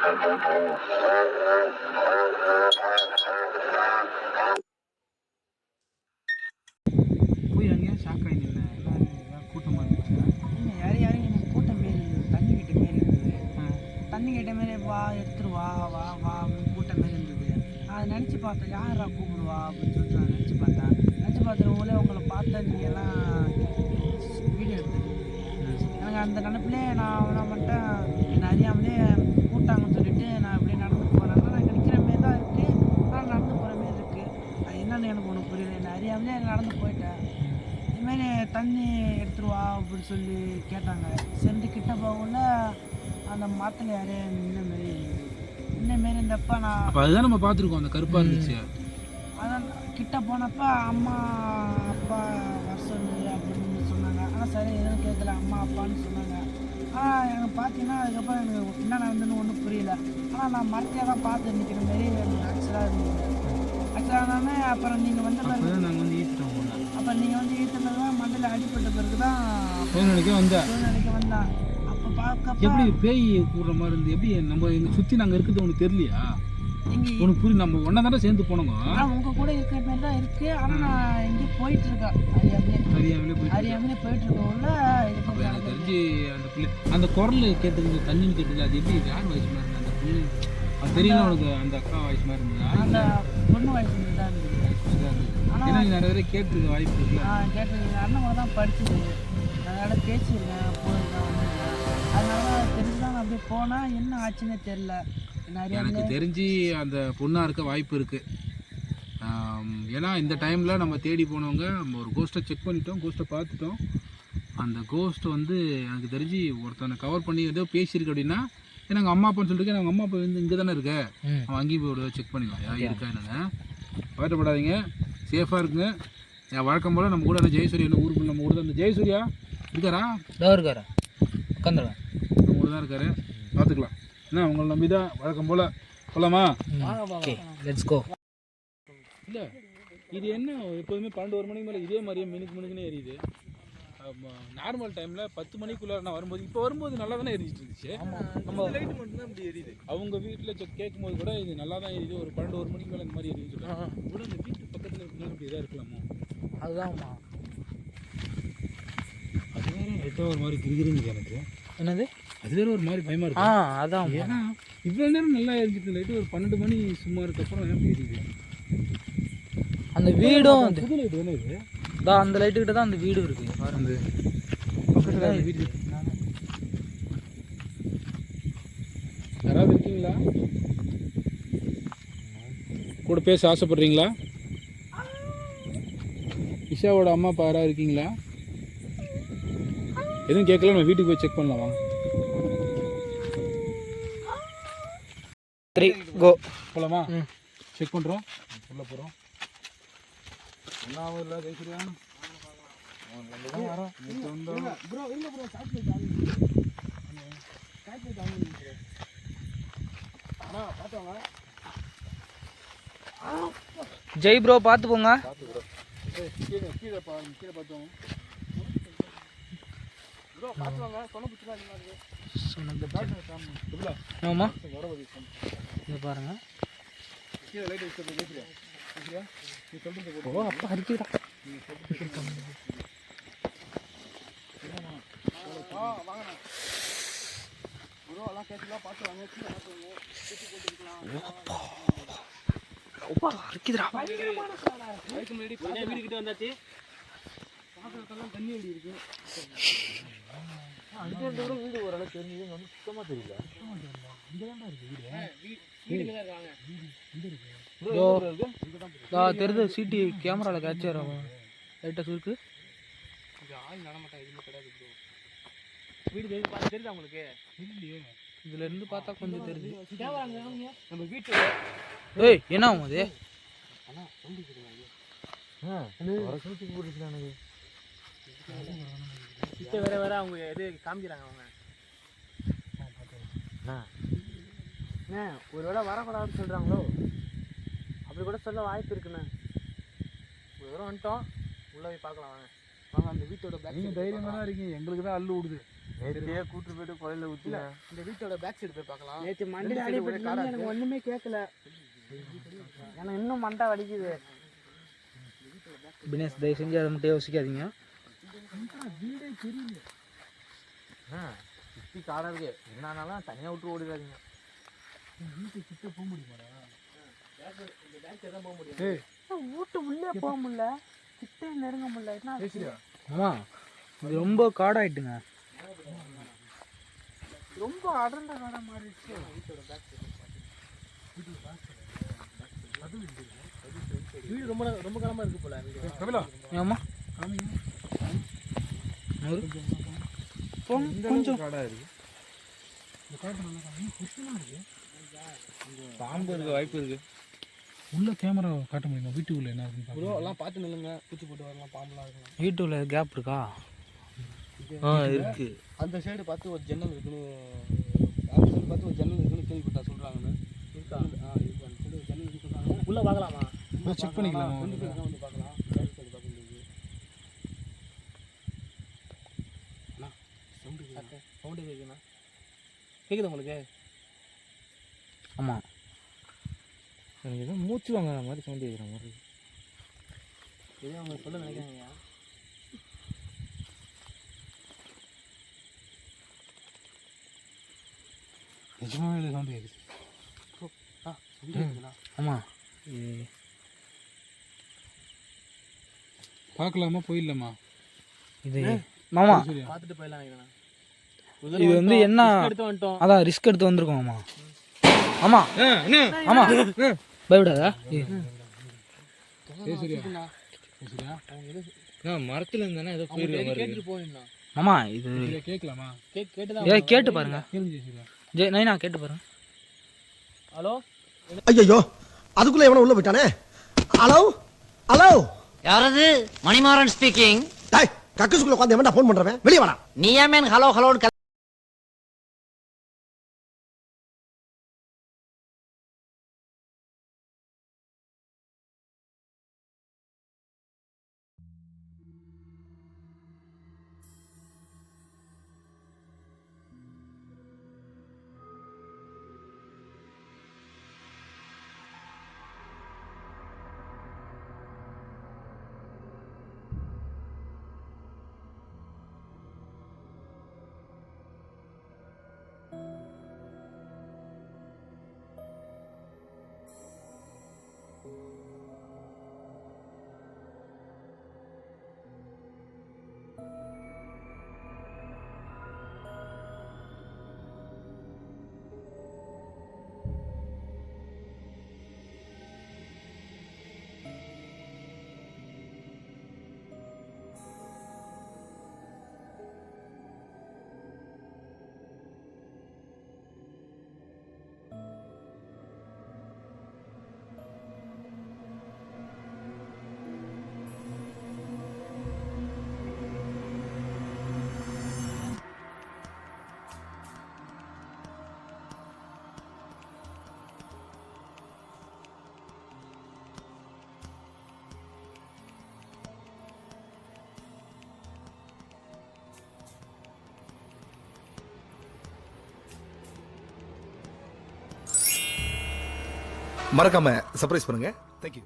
போய் அங்கேயே ஷாக் ஆகி நின்னேன். எல்லாம் கூட்டமாக இருந்துச்சு. யாரும் யாரும் எனக்கு கூட்டம் மாரி இருந்தது, தண்ணி கிட்ட மாரி இருந்தது. தண்ணி கிட்ட மாரி வா எடுத்துரு வா வா வா அப்படின்னு கூட்டம் மாரி இருந்தது. அதை நினச்சி பார்த்தேன், யாரா கூப்பிடுவா அப்படின்னு சொல்லிட்டு நான் நினச்சி பார்த்துட்டு உங்களை பார்த்தேன், நீங்கள் எல்லாம் வீடியோ எடுத்துருக்கீங்க. எனக்கு அந்த நினப்பிலே நான் என்ன பண்ணிட்டேன், என்னை அறியாமலே கூட்டாங்கன்னு சொல்லிட்டு நான் அப்படியே நடந்து போனேன். நான் இங்கே நிற்கிற மாரி தான் இருக்குது, நான் நடந்து போகிற மாரி இருக்குது. அது என்னன்னு எனக்கு ஒன்றும் புரியல. என்னை அறியாமலே நடந்து போயிட்டேன். இதுமாரி தண்ணி எடுத்துருவா அப்படின்னு சொல்லி கேட்டாங்க. சென்று கிட்ட போகல அந்த மரத்தில் யாரே இன்னமாரி இருந்தப்ப நான் அப்போ அதுதான் நம்ம பார்த்துருக்கோம், அந்த கருப்பாக இருந்துச்சு. அதான் கிட்ட போனப்போ அம்மா அப்பா வர சொல்லு அப்படின்னு சொன்னாங்க. ஆனால் சரி எதுவும் கேட்கல, அம்மா அப்பான்னு சொன்னாங்க. ஆனால் எனக்கு பார்த்தீங்கன்னா அதுக்கப்புறம் எனக்கு என்ன நடந்துன்னு ஒன்றும் புரியல. ஆனால் நான் மரத்தையாக தான் பார்த்து நிற்கிற மாரி எனக்கு ஆக்சுவலாக இருந்தது. ஆக்சுவலாக அப்புறம் நீங்கள் வந்த பிறகு நாங்கள் வந்து ஈத்துட்டோம். அப்போ நீங்கள் வந்து ஈத்துனது தான் மண்டையில் அடிப்பட்ட பிறகு தான் சூழ்நிலைக்கே வந்தேன். அப்போ பார்க்க எப்படி பேய் கூடுற மாதிரி இருந்து எப்படி நம்ம எங்க சுற்றி நாங்கள் இருக்கிறது உனக்கு தெரியலையா? உனக்கு புரியும், நம்ம ஒன்றா தானே சேர்ந்து போனோங்க. உங்கள் கூட இருக்கிற மாதிரி தான் இருக்குது. ஆனால் நான் எங்கேயும் போயிட்டுருக்கேன், அறியாமலே போயிட்டுருக்கோம்ல. எனக்கு தெரிஞ்சு அந்த பிள்ளை அந்த குரல் கேட்டது, தண்ணின்னு கேட்டது, அது எப்படி யார் வயசு மாதிரி இருந்தது? அந்த பிள்ளை அது தெரியல உனக்கு? அந்த அக்கா வயசு மாதிரி இருந்ததா? அந்த பொண்ணு வயசு தான் இருந்தது. ஏன்னா நீ நிறைய பேர் கேட்டுருக்க வாய்ப்பு இருக்குல்ல? கேட்டிருக்கேன். அண்ணன் தான் படிச்சுது, அதனால் பேசியிருக்கேன், போயிருக்கேன், வந்திருக்கேன். அதனால தெரிஞ்சு தான் நான் அப்படியே போனால் என்ன ஆச்சுன்னே தெரில. எனக்கு தெரிஞ்சு அந்த பொண்ணாக இருக்க வாய்ப்பு இருக்குது. ஏன்னா இந்த டைமில் நம்ம தேடி போனவங்க நம்ம ஒரு கோஸ்ட்டை செக் பண்ணிட்டோம், கோஸ்ட்டை பார்த்துட்டோம். அந்த கோஸ்ட் வந்து எனக்கு தெரிஞ்சு ஒருத்தனை கவர் பண்ணி ஏதோ பேசியிருக்கு அப்படின்னா, ஏன்னா எங்கள் அம்மா அப்பான்னு சொல்லிட்டு எங்கள் அம்மா அப்பா வந்து இங்கே தானே இருக்க, அவன் அங்கேயும் போய் ஒரு செக் பண்ணிக்கலாம் யார் இருக்கா என்னென்னு. பதட்டப்படாதீங்க, சேஃபாக இருக்குங்க. என் வழக்கம் போல் நம்ம கூட அந்த ஜெயசூரியா என்ன ஊருக்கு நம்ம கூட அந்த ஜெயசூரியா இருக்காரா? இருக்காரா? உட்காந்துருவேன், நம்ம கூட தான் இருக்காரு, பார்த்துக்கலாம். என்ன உங்களை நம்பி தான் வழக்கம் போல் போகலாமா? Let's go. இல்லை இது என்ன எப்போதுமே 12 மணிக்கு மேலே இதே மாதிரியே மினுக்குன்னு எரியுது. நார்மல் டைமில் 10 மணிக்குள்ளே நான் வரும்போது, இப்போ வரும்போது நல்லா தானே எரிஞ்சிட்டு இருந்துச்சு. நம்ம லைட்டு மட்டும்தான் இப்படி எரியுது. அவங்க வீட்டில் கேட்கும்போது கூட இது நல்லா தான் எரியுது, ஒரு 12 மணிக்கு மேலே இந்த மாதிரி எரியுது சொல்லுவாங்க. கூட இந்த வீட்டு பக்கத்தில் இருக்கிற இப்படி இதாக இருக்கலாமோ? அதுதான்மா. அது வேறு லைட்டாக ஒரு மாதிரி கிரிகிரிங்க எனக்கு. என்னது? அது வேறு ஒரு மாதிரி பயமாக இருக்கு. அதான். ஏன்னா இவ்வளோ நேரம் நல்லா எரிஞ்சிட்டு லைட்டு ஒரு 12 மணி சும்மா இருக்கப்பறம் ஏன் எரியுது? அந்த வீடும் புது லைட்டு தானே இது? அந்த லைட்டு கிட்ட தான் அந்த வீடு இருக்குது. அந்த பக்கத்தில் வீடு யாராவது இருக்கீங்களா? கூட பேச ஆசைப்படுறீங்களா? இஷாவோட அம்மா அப்பா யாராவது இருக்கீங்களா? எதுவும் கேட்கல, நம்ம வீட்டுக்கு போய் செக் பண்ணலாம் வாங்க. 3 கோ போகலாமா? செக் பண்ணுறோம், உள்ள போகிறோம். ஒன்றாவும் இல்லை ஜெயசூரியா ஜெய் ப்ரோ பார்த்து போங்க. கீழே கீழே பார்த்தோம் ப்ரோ, பார்த்துவாங்க. ஆமாம், இங்கே பாருங்க. கீழே லைட் வச்சு நீ சொல்கிறது. ஓ அப்பா அடிக்கிறா. வாங்கண்ணா ப்ரோ, எல்லாம் கேட்டுலாம் பார்த்து வாங்க. கீழே பார்த்துவாங்க, அடிக்குதுடா. வீடு கிட்ட வந்தாச்சு. பார்க்கறதெல்லாம் தண்ணி வண்டி இருக்கு. வீடு ஓரளவுக்கு தெரிஞ்சது வந்து சுத்தமாக தெரியல. தெரியுது, சிடி கேமராவில் கேட்சர் ஆகும். லைட்டாக சுருக்கு. ஆள் நடமாட்டா எதுவுமே கிடையாது ப்ரோ. வீடு தெரியுதா உங்களுக்கு? இல்லையே, இதுல இருந்து பார்த்தா கொஞ்சம் தெரியுது. நம்ம வீட்டு என்ன ஆகும் அது? வேற அவங்க எது காமிக்கிறாங்க அவங்க. ஒருவேளை வரக்கூடாதுன்னு சொல்றாங்களோ? அப்படி கூட சொல்ல வாய்ப்பு இருக்குண்ணே. ஒரு தூரம் வந்துட்டோம், உள்ள போய் பார்க்கலாம் வாங்க. அந்த வீட்டோட தைரியமாக தான் இருக்கீங்க, எங்களுக்கு தான் அள்ளு விடுது. நேத்தியே கூட்டு போயிட்டு கொலையில ஊத்தில. இந்த வீட்டோட பேக் சைடு போய் பார்க்கலாம். நேற்று மண்டை அடிப்பட்டு எனக்கு ஒன்றுமே கேட்கல. எனக்கு இன்னும் மண்டை வலிக்குது. தினேஷ் தயவு செஞ்சு அதை மட்டும் யோசிக்காதீங்க. வீடே தெரியல. சுற்றி காடாக இருக்கு. என்னன்னாலும் தனியாக விட்டு ஓடிடாதீங்க. வீட்டு கிட்ட போக முடியுமாடா? வீட்டு உள்ளே போக முடியல, கிட்டே நெருங்க முடியல. என்ன ஆமாம், இது ரொம்ப காடாயிட்டுங்க. ரொம்ப அடர்ந்த காடாக மாறிடுச்சு. வீடு ரொம்ப காலமாக இருக்கு போல. ஆமாம் கொஞ்சம் காடாக இருக்கு. பாம்பு இருக்க வாய்ப்பு இருக்கு. உள்ள கேமரா காட்ட முடியுமா? வீட்டுக்குள்ள என்ன இருக்குன்னு ப்ரோ எல்லாம் பார்த்து நில்லுங்க. பூச்சி போட்டு வரலாம், பாம்புலாம் இருக்கலாம். வீட்டுக்குள்ள கேப் இருக்கா? இருக்கு. அந்த சைடு பார்த்து ஒரு ஜன்னல் இருக்குன்னு, அந்த சைடு பார்த்து ஒரு ஜன்னல் இருக்குன்னு கேள்விப்பட்டா சொல்கிறாங்கன்னு. இருக்கா? இருக்கு. அந்த சைடு ஒரு ஜன்னல் இருக்கு சொல்கிறாங்க. உள்ளே பார்க்கலாமா? செக் பண்ணிக்கலாம். ரெண்டு பேர் தான் வந்து பார்க்கலாம். சைடு பார்க்க முடியுது. அண்ணா சவுண்டு கேட்குண்ணா. கேட்குது உங்களுக்கு? ஆமாம், எனக்கு எதுவும் மூச்சு வாங்குற மாதிரி சவுண்டு கேட்குற மாதிரி. எதுவும் அவங்க சொல்ல நினைக்கிறாங்கய்யா. நிஜமாவே சவுண்டு கேட்குது. ஆமாம். பார்க்கலாமா போயிடலாமா? இது மாமா பார்த்துட்டு போயிடலாம் நினைக்கிறேன். இது வந்து என்ன, எடுத்து வந்துட்டோம். அதான் ரிஸ்க் எடுத்து வந்திருக்கோம். ஆமாம் ஆமாம் ஆமாம், பயப்படாதா? மரத்துல இருந்தானே ஏதோ கேட்டுட்டு போயிடணும். மாமா இது கேட்கலாமா? கேட்டுதான் கேட்டு பாருங்க. நைனா கேட்டு பாருங்க. ஹலோ, ஐயோ அதுக்குள்ள எவனோ உள்ள போயிட்டானே. ஹலோ ஹலோ, யாரது? மணிமாறன் ஸ்பீக்கிங். டேய் கக்கசுக்குள்ள உட்கார்ந்து எவன்டா ஃபோன் பண்றவன்? வெளிய வாடா. நீ ஏன் ஹலோ ஹலோன்னு மறக்காம சர்ப்ரைஸ் பண்ணுங்க. தேங்க்யூ.